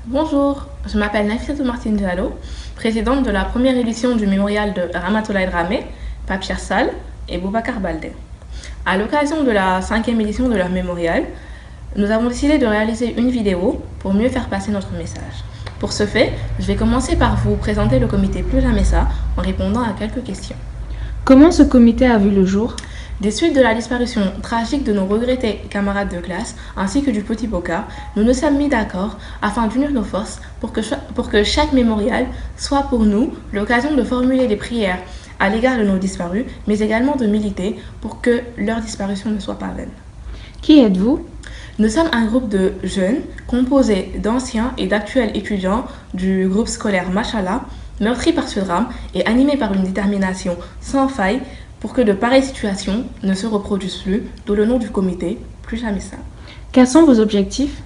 Bonjour, je m'appelle Nafissatou Martine Diallo, présidente de la première édition du mémorial de Ramatoulaye Dramé, Pape Cheikh Sall et Boubacar Baldé. À l'occasion de la 5e édition de leur mémorial, nous avons décidé de réaliser une vidéo pour mieux faire passer notre message. Pour ce fait, je vais commencer par vous présenter le comité Plus Jamais Ça en répondant à quelques questions. Comment ce comité a vu le jour? Des suites de la disparition tragique de nos regrettés camarades de classe ainsi que du petit Bokar, nous nous sommes mis d'accord afin d'unir nos forces pour que chaque mémorial soit pour nous l'occasion de formuler des prières à l'égard de nos disparus, mais également de militer pour que leur disparition ne soit pas vaine. Qui êtes-vous? Nous sommes un groupe de jeunes composé d'anciens et d'actuels étudiants du groupe scolaire Machallah, meurtris par ce drame et animés par une détermination sans faille pour que de pareilles situations ne se reproduisent plus, d'où le nom du comité Plus Jamais Ça. Quels sont vos objectifs?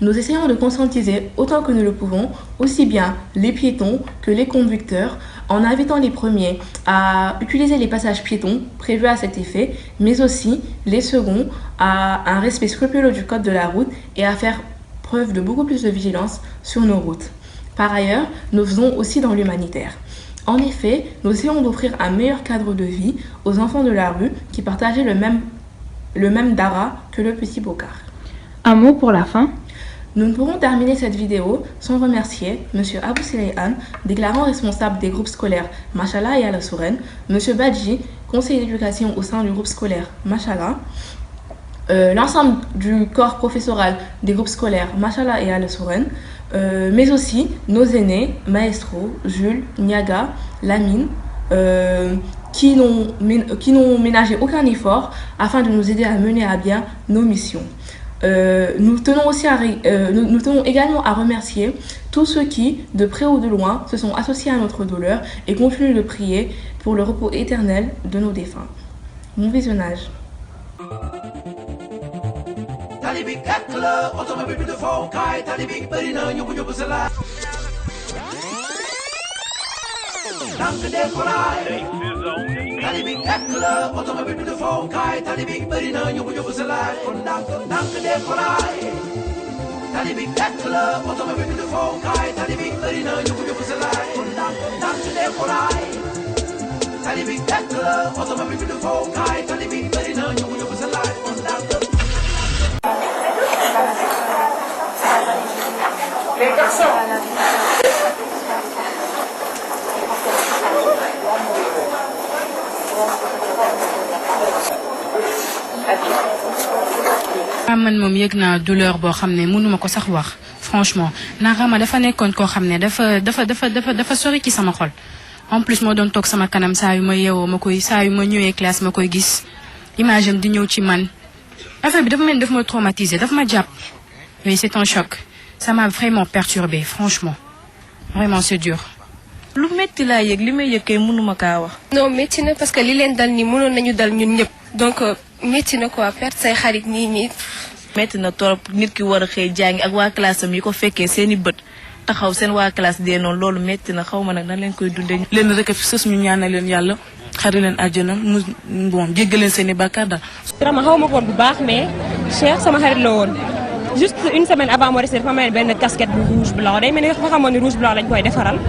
Nous essayons de conscientiser autant que nous le pouvons, aussi bien les piétons que les conducteurs, en invitant les premiers à utiliser les passages piétons prévus à cet effet, mais aussi les seconds à un respect scrupuleux du code de la route et à faire preuve de beaucoup plus de vigilance sur nos routes. Par ailleurs, nous faisons aussi dans l'humanitaire. En effet, nous essayons d'offrir un meilleur cadre de vie aux enfants de la rue qui partageaient le même dara que le petit Bokar. Un mot pour la fin? Nous ne pourrons terminer cette vidéo sans remercier M. Abou Silayhan, déclarant responsable des groupes scolaires Machallah et Al-Souren, M. Badji, conseiller d'éducation au sein du groupe scolaire Machallah, l'ensemble du corps professoral des groupes scolaires Machallah et Al-Souren, mais aussi nos aînés, Maestro, Jules, Niaga, Lamine, qui n'ont ménagé aucun effort afin de nous aider à mener à bien nos missions. Nous tenons également à remercier tous ceux qui, de près ou de loin, se sont associés à notre douleur et continuent de prier pour le repos éternel de nos défunts. Bon visionnage. Talibi ekla, automobile bi de fonkai, talibi bari na ñubu ñubu salay, kon dank dekolay. Talibi ekla, automobile bi de fonkai, talibi bari na ñubu ñubu salay, kon dank dekolay. Talibi ekla, automobile bi de fonkai, talibi bari na ñubu ñubu salay, kon dank. Les garçons. man moom yëg naa douleur boo xam ne mënuma ko sax wax franchement Rama dafa nekkoon koo xam ne dafa sori ci sama xol en plus moo doon toog sama kanam saa yu ma yeewoo saa yu ma ñëwee classe ma koy gis image am di ñëw ci man affaire bi dafa mel ni dafa ma traumatisé dafa ma jàpp oui c'est un choc ça m'a vraiment perturbé franchement vraiment c'est dur. lu métti laa yëg li may yëg kay mënuma kaa wax. non métti na parce que li leen dal nii mënoon nañu dal ñun ñëpp donc métti na quoi perte say xarit nii. métti na torop nit ki war a xëy jàngi ak waa classe am yi ko fekkee seeni bët taxaw seen waa classe dee noonu loolu métti na xaw ma nag nan leen koy dundee. leen rek fi sës ñu ñaanal leen yàlla xari leen àjjana mu bon jéggal leen seeni bàkkaar daal. vraiment xaw ma ko woon bu baax mais Cheikh sama xarit la woon. juste une semaine avant moo resté dafa mayoon benn casquette bu rouge blanc day mel ni nga xamoon ni rouge blanc lañ koy defaral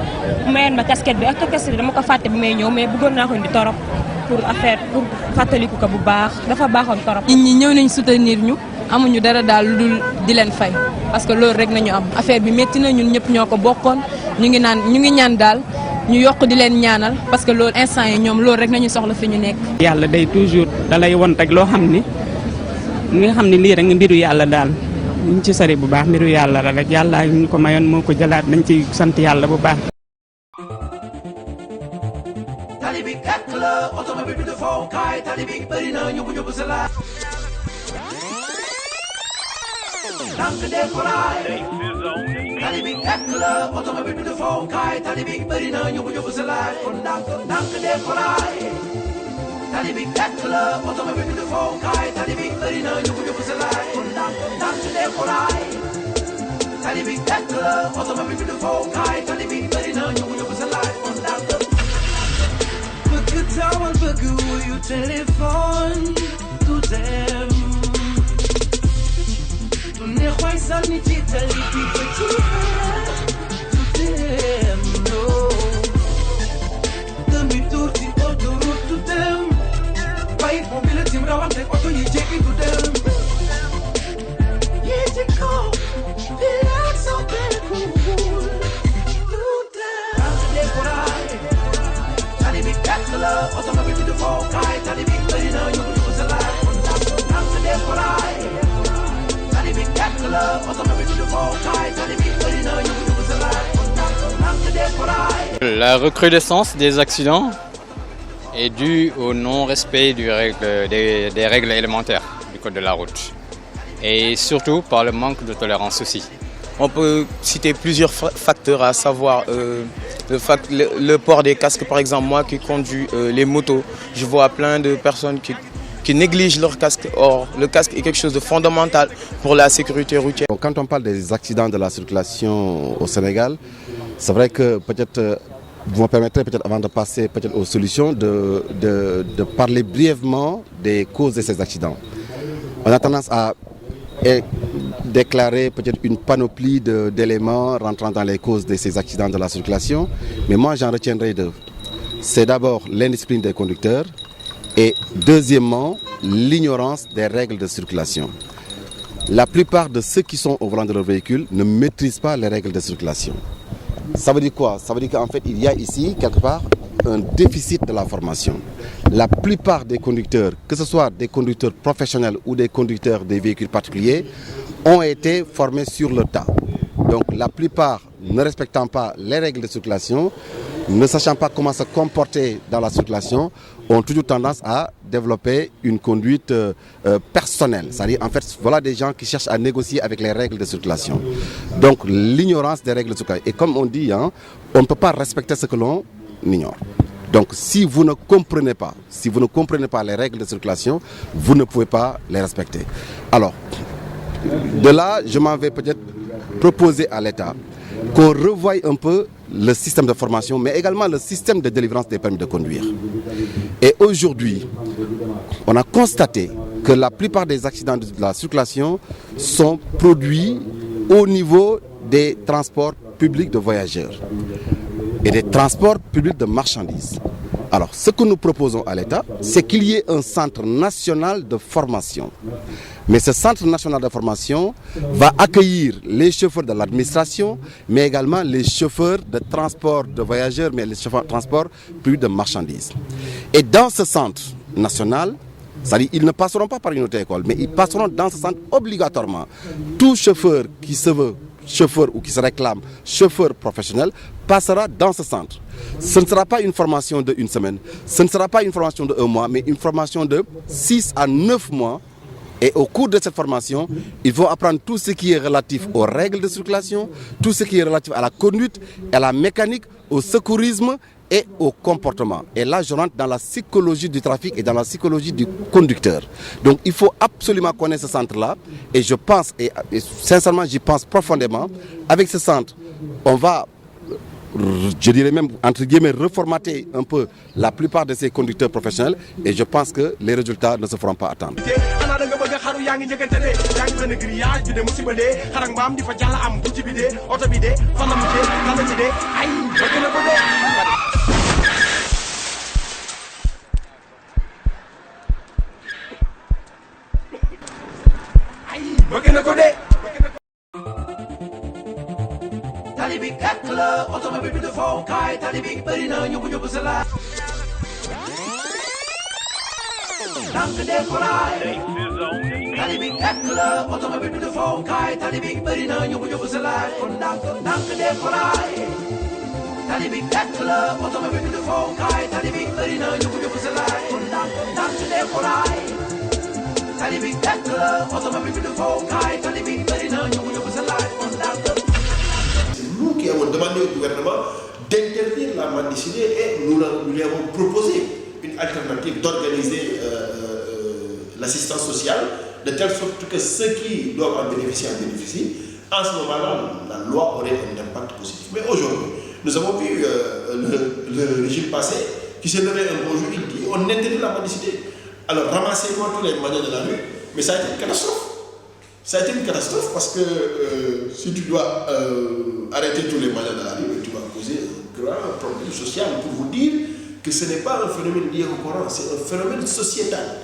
mu mayoon ma casquette bi ak casquette bi dama ko fàtte bi may ñëw mais bëggoon naa ko indi torop pour fàttaliku ko bu baax dafa baaxoon torop. nit ñi ñëw nañ soutenir ñu amuñu dara daal lu dul di leen fay parce que loolu rek nañu am affaire bi métti na ñun ñëpp ñoo ko bokkoon ñu ngi ñaan daal ñu yokk di leen ñaanal parce que loolu instant yi ñoom loolu rek nañu soxla fi ñu nekk. yàlla day toujours dalay won rek loo xam ni nga xam ni lii rek mbiru yàlla daal. ñu ci sori bu baax mbiru yàlla la rek yàlla ñu ko mayoon moo ko jëlaat nañ ci sant yàlla bu baax. Talibi ekla, automobile bi de fonkai, talibi bari na ñubu ñubu salay. Dank dekolay. Talibi ekla, automobile bi de fonkai, talibi bari na ñubu ñubu salay, kon dank dekolay. Talibi ekla, automobile bi de fonkai, talibi bari na ñubu ñubu salay, kon dank dekolay. Talibi ekla, automobile bi de fonkai, talibi bari na ñubu ñubu salay, kon dank. Bëgg tawal bëgg wuyu téléphone du dem. Du neex waay sànni ci tali bi ba ci La recrudescence des accidents est due au non-respect des règles élémentaires du code de la route et surtout par le manque de tolérance aussi. On peut citer plusieurs facteurs, à savoir le port des casques. Par exemple, moi qui conduis les motos, je vois plein de personnes qui négligent leur casque. Or, le casque est quelque chose de fondamental pour la sécurité routière. Quand on parle des accidents de la circulation au Sénégal, c'est vrai que peut-être, vous me permettrez peut-être avant de passer peut-être aux solutions, de parler brièvement des causes de ces accidents. On a tendance à déclarer peut-être une panoplie d'éléments rentrant dans les causes de ces accidents de la circulation, mais moi j'en retiendrai deux. C'est d'abord l'indiscipline des conducteurs et deuxièmement l'ignorance des règles de circulation. La plupart de ceux qui sont au volant de leur véhicule ne maîtrisent pas les règles de circulation. Ça veut dire quoi? Ça veut dire qu'en fait il y a ici quelque part un déficit de la formation. La plupart des conducteurs, que ce soit des conducteurs professionnels ou des conducteurs des véhicules particuliers, ont été formés sur le tas. Donc la plupart, ne respectant pas les règles de circulation, ne sachant pas comment se comporter dans la circulation, ont toujours tendance à développer une conduite personnelle. C'est-à-dire, en fait, voilà des gens qui cherchent à négocier avec les règles de circulation. Donc l'ignorance des règles de circulation. Et comme on dit, on ne peut pas respecter ce que l'on ignore. Donc si vous ne comprenez pas les règles de circulation, vous ne pouvez pas les respecter. Alors, de là, je m'en vais peut-être proposer à l'État qu'on revoie un peu le système de formation, mais également le système de délivrance des permis de conduire. Et aujourd'hui, on a constaté que la plupart des accidents de la circulation sont produits au niveau des transports publics de voyageurs et des transports publics de marchandises. Alors, ce que nous proposons à l'État, c'est qu'il y ait un centre national de formation. Mais ce centre national de formation va accueillir les chauffeurs de l'administration, mais également les chauffeurs de transport de voyageurs, mais les chauffeurs de transport public de marchandises. Et dans ce centre national, c'est-à-dire ils ne passeront pas par une autre école, mais ils passeront dans ce centre obligatoirement. Tout chauffeur qui se veut chauffeur ou qui se réclame chauffeur professionnel passera dans ce centre. Ce ne sera pas une formation de 1 semaine, ce ne sera pas une formation de 1 mois, mais une formation de 6 à 9 mois. Et au cours de cette formation, ils vont apprendre tout ce qui est relatif aux règles de circulation, tout ce qui est relatif à la conduite, à la mécanique, au secourisme et au comportement. Et là, je rentre dans la psychologie du trafic et dans la psychologie du conducteur. Donc, il faut absolument connaître ce centre-là. Et je pense, et sincèrement, j'y pense profondément. Avec ce centre, on va, je dirais même, entre guillemets, reformater un peu la plupart de ces conducteurs professionnels. Et je pense que les résultats ne se feront pas attendre. Talibi ekla, automobile bi de fonkai, talibi bari na ñubu sala. Dank de korai. Talibi ekla, automobile bi de fonkai, talibi bari na ñubu sala. Dank de korai. Talibi ekla, automobile bi de fonkai, talibi bari na ñubu sala. Dank de korai. Talibi ekla, automobile bi de fonkai, talibi bari na ñubu sala. Nous qui avons demandé au gouvernement d'interdire la mendicité et nous lui avons proposé une alternative d'organiser l'assistance sociale de telle sorte que ceux qui doivent en bénéficient. En ce moment-là, la loi aurait un impact positif. Mais aujourd'hui, nous avons vu le régime passé qui s'est levé un beau jour, il dit on interdit la mendicité. Alors ramassez-moi tous les manières de la rue, mais ça a été une catastrophe. Ça a été une catastrophe parce que si tu dois arrêter tous les manières de la rue, tu vas causer un grand problème social pour vous dire que ce n'est pas un phénomène lié au Coran, c'est un phénomène sociétal.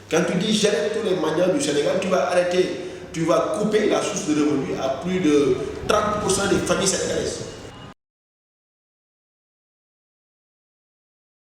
Quand tu dis j'arrête tous les manières du Sénégal, tu vas arrêter, tu vas couper la source de revenus à plus de 30% des familles sénégalaises.